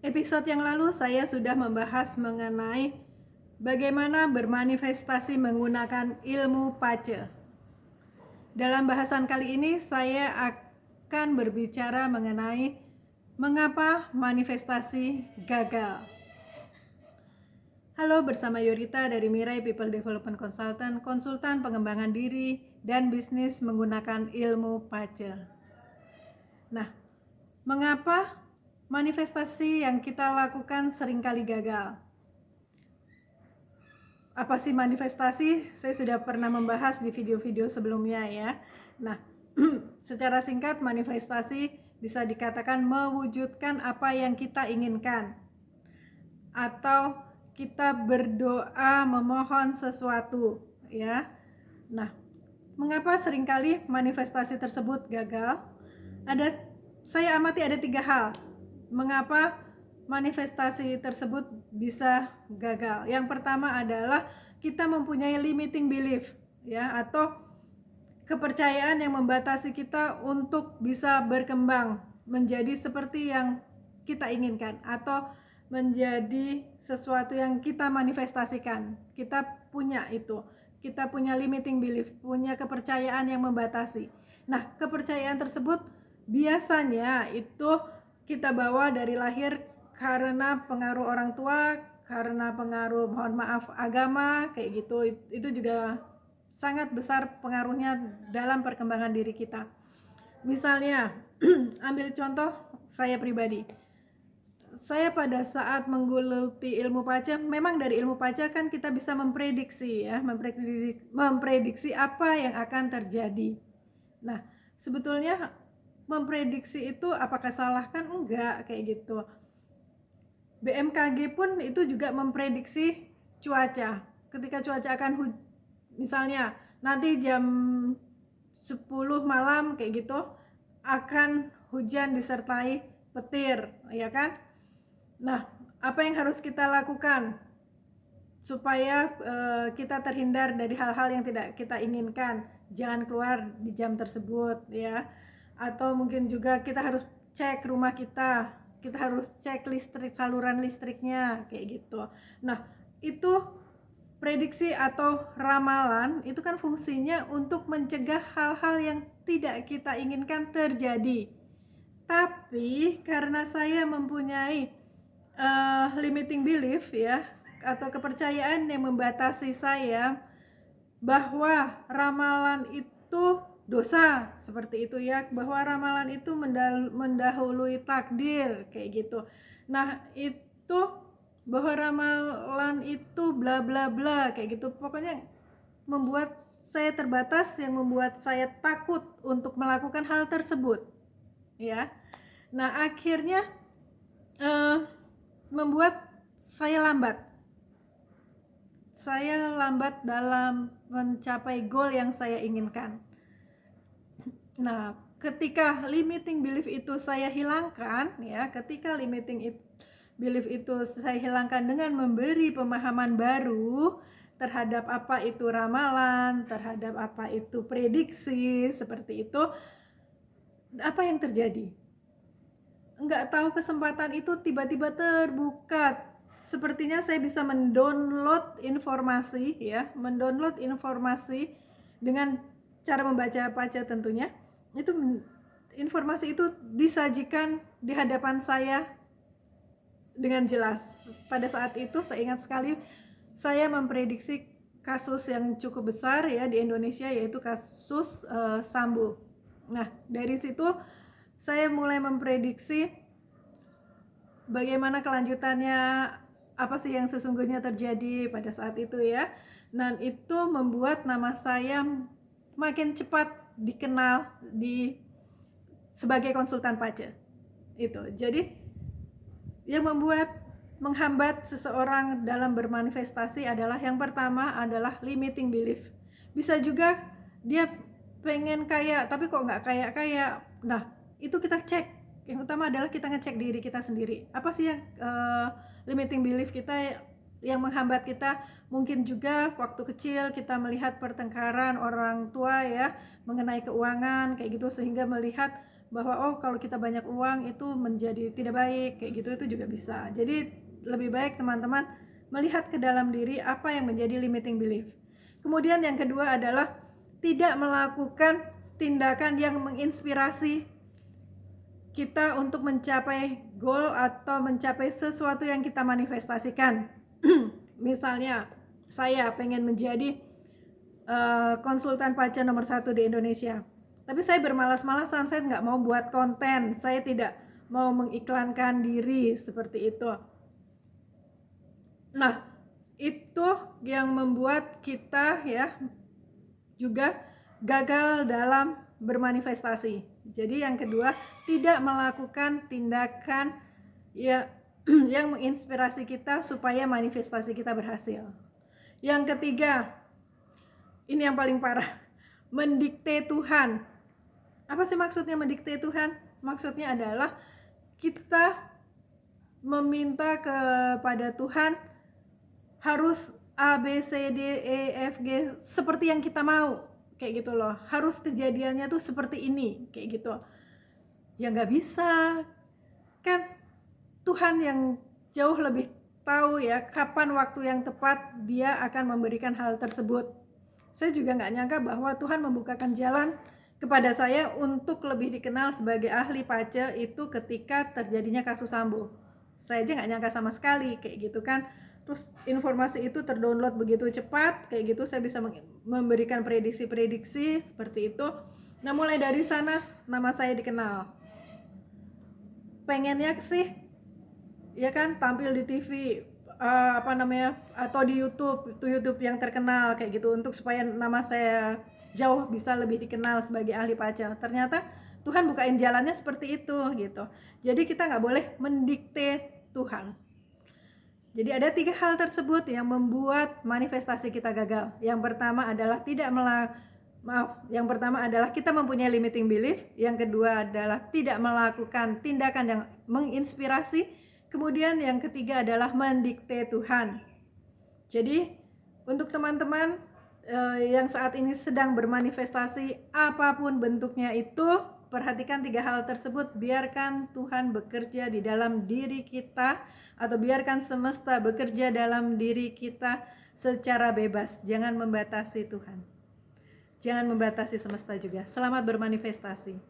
Episode yang lalu saya sudah membahas mengenai bagaimana bermanifestasi menggunakan ilmu pace. Dalam bahasan kali ini saya akan berbicara mengenai mengapa manifestasi gagal. Halo, bersama Yorita dari Mirai People Development Consultant, konsultan pengembangan diri dan bisnis menggunakan ilmu pace. Nah, mengapa manifestasi yang kita lakukan seringkali gagal? Apa sih manifestasi? Saya sudah pernah membahas di video-video sebelumnya ya. Nah, secara singkat manifestasi bisa dikatakan mewujudkan apa yang kita inginkan, atau kita berdoa memohon sesuatu ya. Nah, mengapa seringkali manifestasi tersebut gagal? Saya amati ada 3 hal mengapa manifestasi tersebut bisa gagal. Yang pertama adalah kita mempunyai limiting belief ya, atau kepercayaan yang membatasi kita untuk bisa berkembang menjadi seperti yang kita inginkan atau menjadi sesuatu yang kita manifestasikan. Kita punya itu. Kita punya limiting belief, punya kepercayaan yang membatasi. Nah, kepercayaan tersebut biasanya itu kita bawa dari lahir karena pengaruh orang tua, karena pengaruh mohon maaf agama kayak gitu. Itu juga sangat besar pengaruhnya dalam perkembangan diri kita. Misalnya ambil contoh saya pribadi. Saya pada saat menggeluti ilmu paca, memang dari ilmu paca kan kita bisa memprediksi ya, memprediksi apa yang akan terjadi. Nah, sebetulnya memprediksi itu apakah salah? Kan enggak kayak gitu. BMKG pun itu juga memprediksi cuaca. Ketika cuaca akan misalnya nanti jam 10 malam kayak gitu akan hujan disertai petir, ya kan? Nah, apa yang harus kita lakukan supaya kita terhindar dari hal-hal yang tidak kita inginkan? Jangan keluar di jam tersebut ya. Atau mungkin juga kita harus cek rumah kita harus cek saluran listriknya kayak gitu. Nah, itu prediksi atau ramalan itu kan fungsinya untuk mencegah hal-hal yang tidak kita inginkan terjadi. Tapi karena saya mempunyai limiting belief ya, atau kepercayaan yang membatasi saya bahwa ramalan itu dosa, seperti itu ya, bahwa ramalan itu mendahului takdir kayak gitu. Nah, itu bahwa ramalan itu bla bla bla kayak gitu, pokoknya membuat saya terbatas, yang membuat saya takut untuk melakukan hal tersebut ya. Nah, akhirnya membuat saya lambat dalam mencapai goal yang saya inginkan. Nah, ketika limiting belief itu saya hilangkan ya, belief itu saya hilangkan dengan memberi pemahaman baru terhadap apa itu ramalan, terhadap apa itu prediksi, seperti itu, apa yang terjadi? Enggak tahu kesempatan itu tiba-tiba terbuka. Sepertinya saya bisa mendownload informasi ya, dengan cara membaca paca tentunya. Itu informasi itu disajikan di hadapan saya dengan jelas. Pada saat itu saya ingat sekali, saya memprediksi kasus yang cukup besar ya di Indonesia, yaitu kasus Sambo. Nah, dari situ saya mulai memprediksi bagaimana kelanjutannya, apa sih yang sesungguhnya terjadi pada saat itu ya. Dan itu membuat nama saya makin cepat dikenal sebagai konsultan pace. Itu. Jadi yang menghambat seseorang dalam bermanifestasi adalah, yang pertama adalah limiting belief. Bisa juga dia pengen kaya tapi kok nggak kaya. Nah, itu kita cek. Yang utama adalah kita ngecek diri kita sendiri. Apa sih yang limiting belief kita yang menghambat kita? Mungkin juga waktu kecil kita melihat pertengkaran orang tua ya mengenai keuangan kayak gitu, sehingga melihat bahwa oh kalau kita banyak uang itu menjadi tidak baik, kayak gitu, itu juga bisa. Jadi lebih baik teman-teman melihat ke dalam diri apa yang menjadi limiting belief. Kemudian yang kedua adalah tidak melakukan tindakan yang menginspirasi kita untuk mencapai goal atau mencapai sesuatu yang kita manifestasikan. Misalnya saya pengen menjadi konsultan pacar nomor 1 di Indonesia, tapi saya bermalas-malasan, saya nggak mau buat konten, saya tidak mau mengiklankan diri seperti itu. Nah, itu yang membuat kita ya juga gagal dalam bermanifestasi. Jadi yang kedua, tidak melakukan tindakan ya yang menginspirasi kita supaya manifestasi kita berhasil. Yang ketiga, ini yang paling parah, mendikte Tuhan. Apa sih maksudnya mendikte Tuhan? Maksudnya adalah kita meminta kepada Tuhan harus A, B, C, D, E, F, G seperti yang kita mau, kayak gitu loh. Harus kejadiannya tuh seperti ini, kayak gitu. Ya nggak bisa, kan Tuhan yang jauh lebih tahu ya kapan waktu yang tepat Dia akan memberikan hal tersebut. Saya juga nggak nyangka bahwa Tuhan membukakan jalan kepada saya untuk lebih dikenal sebagai ahli pace itu ketika terjadinya kasus Sambo. Saya aja nggak nyangka sama sekali, kayak gitu kan. Terus informasi itu terdownload begitu cepat, kayak gitu saya bisa memberikan prediksi-prediksi seperti itu. Nah mulai dari sana nama saya dikenal. Pengennya sih ya kan tampil di TV, atau di YouTube yang terkenal kayak gitu, untuk supaya nama saya jauh bisa lebih dikenal sebagai ahli pace. Ternyata Tuhan bukain jalannya seperti itu gitu. Jadi kita nggak boleh mendikte Tuhan. Jadi ada 3 hal tersebut yang membuat manifestasi kita gagal. Yang pertama adalah yang pertama adalah kita mempunyai limiting belief. Yang kedua adalah tidak melakukan tindakan yang menginspirasi. Kemudian yang ketiga adalah mendikte Tuhan. Jadi untuk teman-teman yang saat ini sedang bermanifestasi apapun bentuknya itu, perhatikan 3 hal tersebut. Biarkan Tuhan bekerja di dalam diri kita, atau biarkan semesta bekerja dalam diri kita secara bebas. Jangan membatasi Tuhan, jangan membatasi semesta juga. Selamat bermanifestasi.